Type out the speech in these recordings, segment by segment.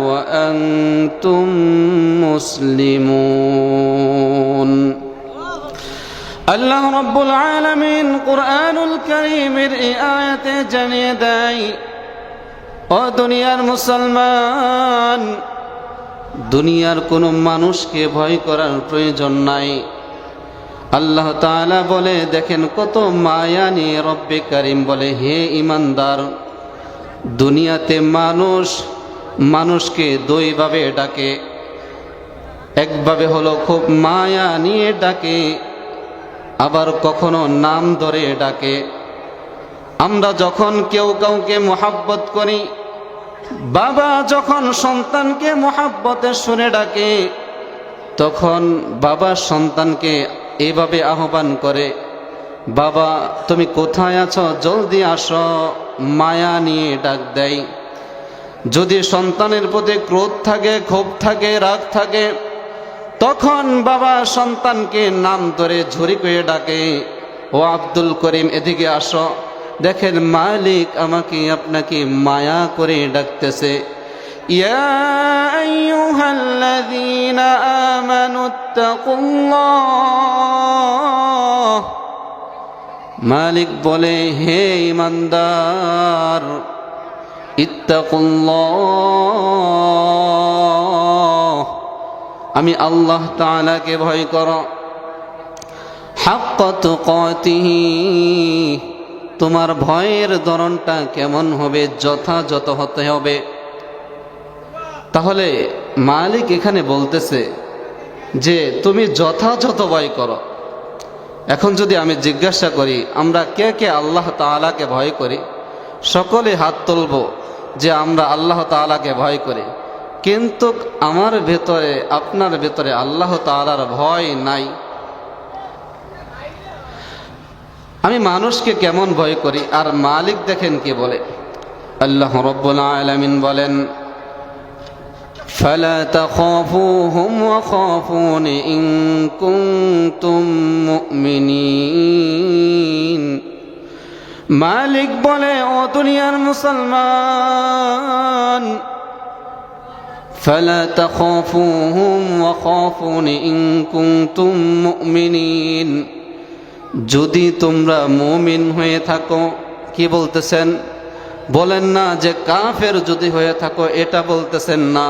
وأنتم مسلمون আল্লাহ রাব্বুল আলামিন কুরআনুল কারীমের এই আয়াতে জানিয়ে দেয়, ও দুনিয়ার মুসলমান, দুনিয়ার কোনো মানুষকে ভয় করার প্রয়োজন নাই। আল্লাহ তাআলা বলে, দেখেন কত মায়া নিয়ে রব্বে কারীম বলে, হে ঈমানদার, দুনিয়াতে মানুষকে দুইভাবে ডাকে। একভাবে হলো খুব মায়া নিয়ে ডাকে, আবার কখনো নাম ধরে ডাকে। আমরা যখন কেউ কাউকে মোহাব্বত করি, বাবা যখন সন্তানকে মোহাব্বতে শুনে ডাকে, তখন বাবা সন্তানকে এভাবে আহ্বান করে, বাবা তুমি কোথায় আছো, জলদি আসো, মায়া নিয়ে ডাক দেয়। যদি সন্তানের প্রতি ক্রোধ থাকে, ক্ষোভ থাকে, রাগ থাকে, তখন বাবা সন্তানকে নাম ধরে ঝুরি করে ডাকে, ও আব্দুল করিম এদিকে আসো। দেখেন মালিক আমাকে আপনাকে মায়া করে ডাকতেছে। ইয়া আইয়ুহাল্লাযীনা আমানুত্তাকুল্লাহ, মালিক বলে, হে ঈমানদার, ইত্তাকুল্লাহ, আমি আল্লাহ তাআলাকে ভয় করো। হাক্কা তুকাতিহি, তোমার ভয়ের ধরনটা কেমন হবে, যথাযথ হতে হবে। তাহলে মালিক এখানে বলতেছে যে তুমি যথাযথ ভয় করো। এখন যদি আমি জিজ্ঞাসা করি, আমরা কে কে আল্লাহ তাআলাকে ভয় করি? সকলে হাত তুলব যে আমরা আল্লাহ তাআলাকে ভয় করি, কিন্তু আমার ভেতরে, আপনার ভেতরে আল্লাহ তাআলার ভয় নাই। আমি মানুষকে কেমন ভয় করি, আর মালিক দেখেন কি বলে। আল্লাহ রাব্বুল আলামিন বলেন, ফালা তাখাফুহুম ওয়া খাফুনি ইন কুনতুম মুমিনিন। মালিক বলে, ও দুনিয়ার মুসলমান, ফালা তাখাফুহুম ওয়া খাফুনি ইন কুনতুম মুমিনিন, যদি তোমরা মুমিন হয়ে থাকো। কি বলতেছেন? বলেন না যে কাফের যদি হয়ে থাকো, এটা বলতেছেন না।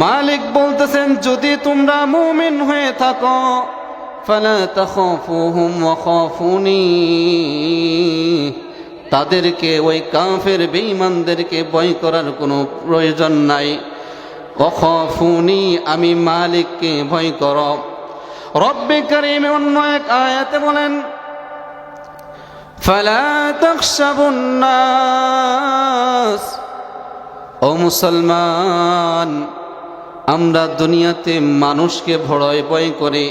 মালিক বলতেছেন, যদি তোমরা মুমিন হয়ে থাকো, ফালা তাখাফুহুম ওয়া খাফুনি, তাদেরকে, ওই কাফের বেঈমানদেরকে ভয় করার কোনো প্রয়োজন নাই। ওয়া খাফুনি, আমি মালিককে ভয় করো। রব্বে কারীম অন্য এক আয়াতে বলেন, ফালা তাখশাবুন নাস। ও মুসলমান, আমরা দুনিয়াতে মানুষকে ভয় করি,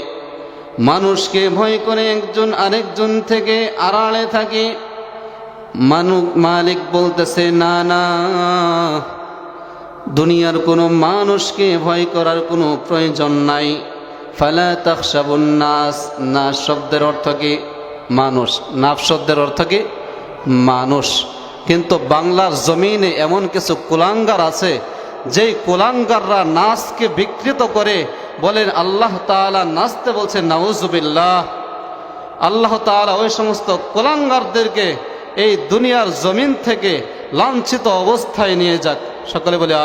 মানুষকে ভয় করে একজন আরেকজন থেকে আড়ালে থাকি। মালিক বলতেছে, না না, দুনিয়ার কোনো মানুষকে ভয় করার কোনো প্রয়োজন নাই। ফালা তাখশাবুন নাস, নাস শব্দের অর্থ কি? মানুষ। নাফস শব্দের অর্থ কি? মানুষ। কিন্তু বাংলার জমিনে এমন কিছু কুলাঙ্গার আছে, যেই কুলাঙ্গাররা নাচকে বিকৃত করে বলেন আল্লাহ তাআলা নাচতে বলছেন, নাউজুবিল্লাহ। আল্লাহ তাআলা ওই সমস্ত কুলাঙ্গারদেরকে এই দুনিয়ার জমিন থেকে লাঞ্ছিত অবস্থায় নিয়ে যাক। সকলে বলে